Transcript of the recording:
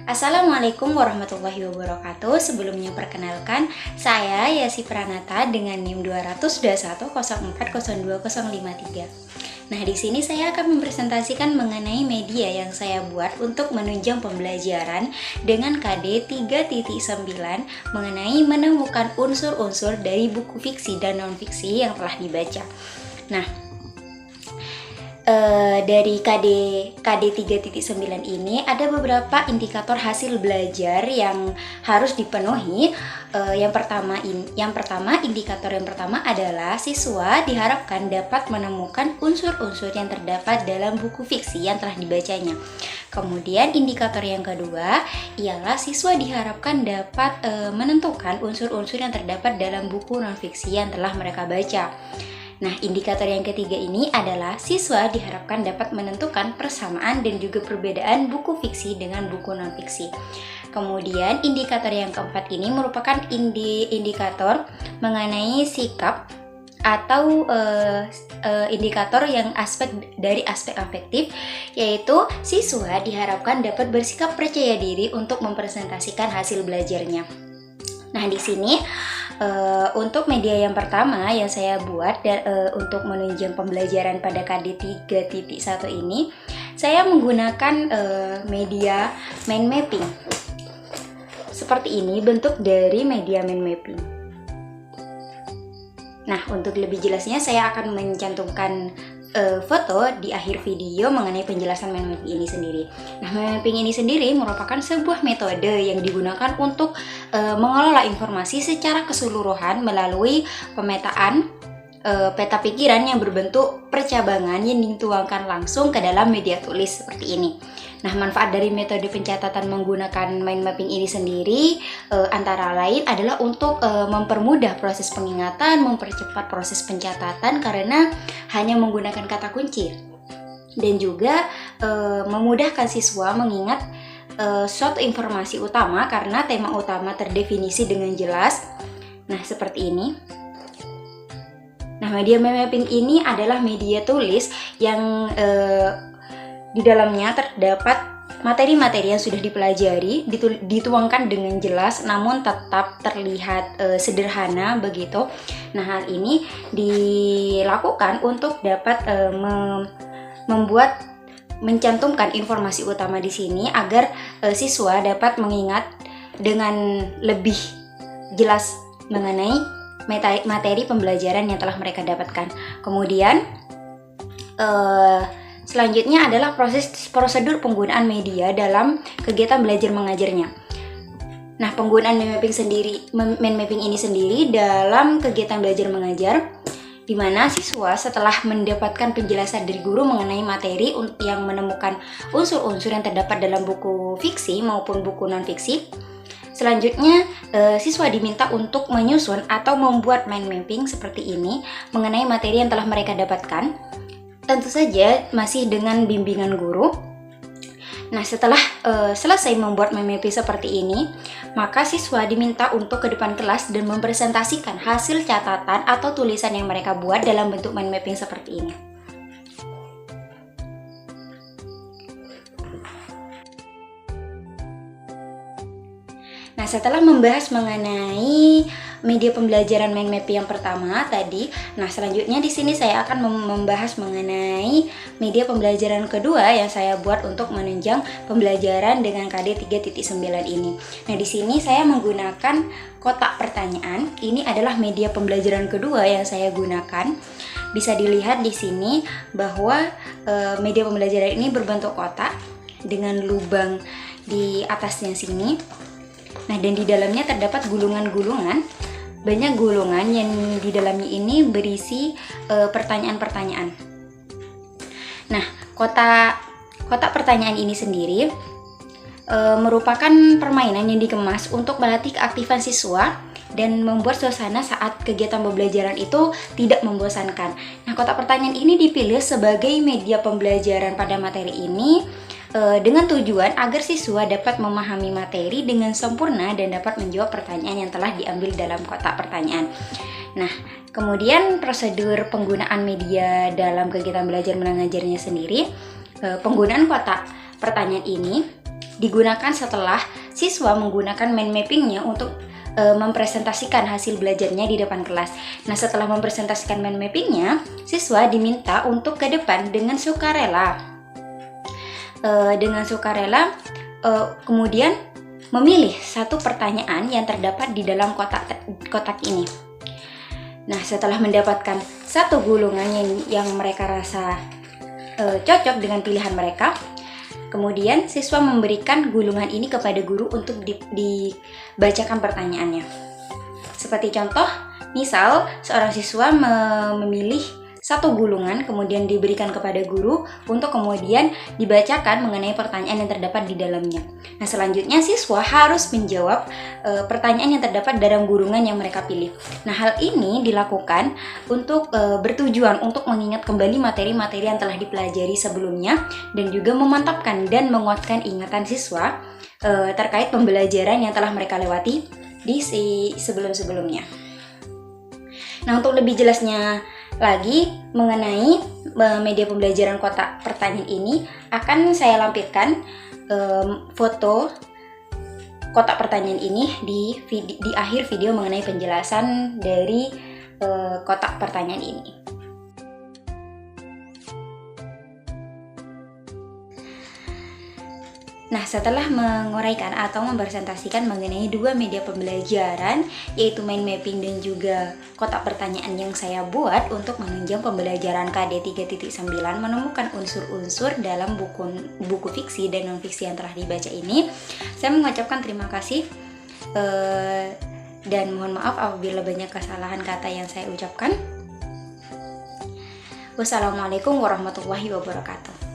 Assalamualaikum warahmatullahi wabarakatuh. Sebelumnya perkenalkan, saya Yasi Pranata dengan NIM 22104020053. Nah, di sini saya akan mempresentasikan mengenai media yang saya buat untuk menunjang pembelajaran dengan KD 3.9 mengenai menemukan unsur-unsur dari buku fiksi dan non-fiksi yang telah dibaca. Nah, dari KD 3.9 ini ada beberapa indikator hasil belajar yang harus dipenuhi. Yang pertama indikator yang pertama adalah siswa diharapkan dapat menemukan unsur-unsur yang terdapat dalam buku fiksi yang telah dibacanya. Kemudian indikator yang kedua ialah siswa diharapkan dapat menentukan unsur-unsur yang terdapat dalam buku non-fiksi yang telah mereka baca. Nah, indikator yang ketiga ini adalah siswa diharapkan dapat menentukan persamaan dan juga perbedaan buku fiksi dengan buku non-fiksi. Kemudian, indikator yang keempat ini merupakan indikator mengenai sikap atau indikator yang dari aspek afektif, yaitu siswa diharapkan dapat bersikap percaya diri untuk mempresentasikan hasil belajarnya. Nah, di sini untuk media yang pertama yang saya buat untuk menunjang pembelajaran pada KD 3.1 ini, saya menggunakan media mind mapping. Seperti ini bentuk dari media mind mapping. Nah, untuk lebih jelasnya saya akan mencantumkan foto di akhir video mengenai penjelasan mind mapping ini sendiri. Nah, mind mapping ini sendiri merupakan sebuah metode yang digunakan untuk mengelola informasi secara keseluruhan melalui pemetaan peta pikiran yang berbentuk percabangan yang dituangkan langsung ke dalam media tulis seperti ini. Nah, manfaat dari metode pencatatan menggunakan mind mapping ini sendiri antara lain adalah untuk mempermudah proses pengingatan, mempercepat proses pencatatan karena hanya menggunakan kata kunci, dan juga memudahkan siswa mengingat suatu informasi utama karena tema utama terdefinisi dengan jelas. Nah, seperti ini. Nah, media mind mapping ini adalah media tulis yang di dalamnya terdapat materi-materi yang sudah dipelajari, dituangkan dengan jelas namun tetap terlihat sederhana begitu. Nah, hal ini dilakukan untuk dapat mencantumkan informasi utama di sini agar siswa dapat mengingat dengan lebih jelas mengenai materi pembelajaran yang telah mereka dapatkan. Kemudian selanjutnya adalah prosedur penggunaan media dalam kegiatan belajar mengajarnya. Nah, penggunaan mind mapping ini sendiri dalam kegiatan belajar mengajar, di mana siswa setelah mendapatkan penjelasan dari guru mengenai materi yang menemukan unsur-unsur yang terdapat dalam buku fiksi maupun buku non-fiksi, selanjutnya siswa diminta untuk menyusun atau membuat mind mapping seperti ini mengenai materi yang telah mereka dapatkan. Tentu saja masih dengan bimbingan guru. Nah, setelah selesai membuat mind mapping seperti ini, maka siswa diminta untuk ke depan kelas dan mempresentasikan hasil catatan atau tulisan yang mereka buat dalam bentuk mind mapping seperti ini. Nah, setelah membahas mengenai media pembelajaran mind mapping yang pertama tadi, nah selanjutnya di sini saya akan membahas mengenai media pembelajaran kedua yang saya buat untuk menunjang pembelajaran dengan KD 3.9 ini. Nah, di sini saya menggunakan kotak pertanyaan. Ini adalah media pembelajaran kedua yang saya gunakan. Bisa dilihat di sini bahwa media pembelajaran ini berbentuk kotak dengan lubang di atasnya sini. Nah, dan di dalamnya terdapat gulungan-gulungan, banyak gulungan yang di dalamnya ini berisi pertanyaan-pertanyaan. Nah, kotak pertanyaan ini sendiri merupakan permainan yang dikemas untuk melatih keaktifan siswa dan membuat suasana saat kegiatan pembelajaran itu tidak membosankan. Nah, kotak pertanyaan ini dipilih sebagai media pembelajaran pada materi ini dengan tujuan agar siswa dapat memahami materi dengan sempurna dan dapat menjawab pertanyaan yang telah diambil dalam kotak pertanyaan. Nah, kemudian prosedur penggunaan media dalam kegiatan belajar mengajarnya sendiri, penggunaan kotak pertanyaan ini digunakan setelah siswa menggunakan mind mappingnya untuk mempresentasikan hasil belajarnya di depan kelas. Nah, setelah mempresentasikan mind mappingnya, siswa diminta untuk ke depan dengan sukarela. Kemudian memilih satu pertanyaan yang terdapat di dalam kotak ini. Nah, setelah mendapatkan satu gulungan yang mereka rasa cocok dengan pilihan mereka, kemudian siswa memberikan gulungan ini kepada guru untuk dibacakan pertanyaannya. Seperti contoh, misal seorang siswa memilih satu gulungan kemudian diberikan kepada guru untuk kemudian dibacakan mengenai pertanyaan yang terdapat di dalamnya. Nah, selanjutnya siswa harus menjawab pertanyaan yang terdapat dalam gulungan yang mereka pilih. Nah, hal ini dilakukan untuk bertujuan untuk mengingat kembali materi-materi yang telah dipelajari sebelumnya dan juga memantapkan dan menguatkan ingatan siswa terkait pembelajaran yang telah mereka lewati di sebelum-sebelumnya. Nah, untuk lebih jelasnya lagi mengenai media pembelajaran kotak pertanyaan ini, akan saya lampirkan foto kotak pertanyaan ini di akhir video mengenai penjelasan dari kotak pertanyaan ini. Nah, setelah menguraikan atau mempresentasikan mengenai dua media pembelajaran, yaitu mind mapping dan juga kotak pertanyaan yang saya buat untuk menunjang pembelajaran KD 3.9 menemukan unsur-unsur dalam buku fiksi dan non-fiksi yang telah dibaca ini, saya mengucapkan terima kasih dan mohon maaf apabila banyak kesalahan kata yang saya ucapkan. Wassalamualaikum warahmatullahi wabarakatuh.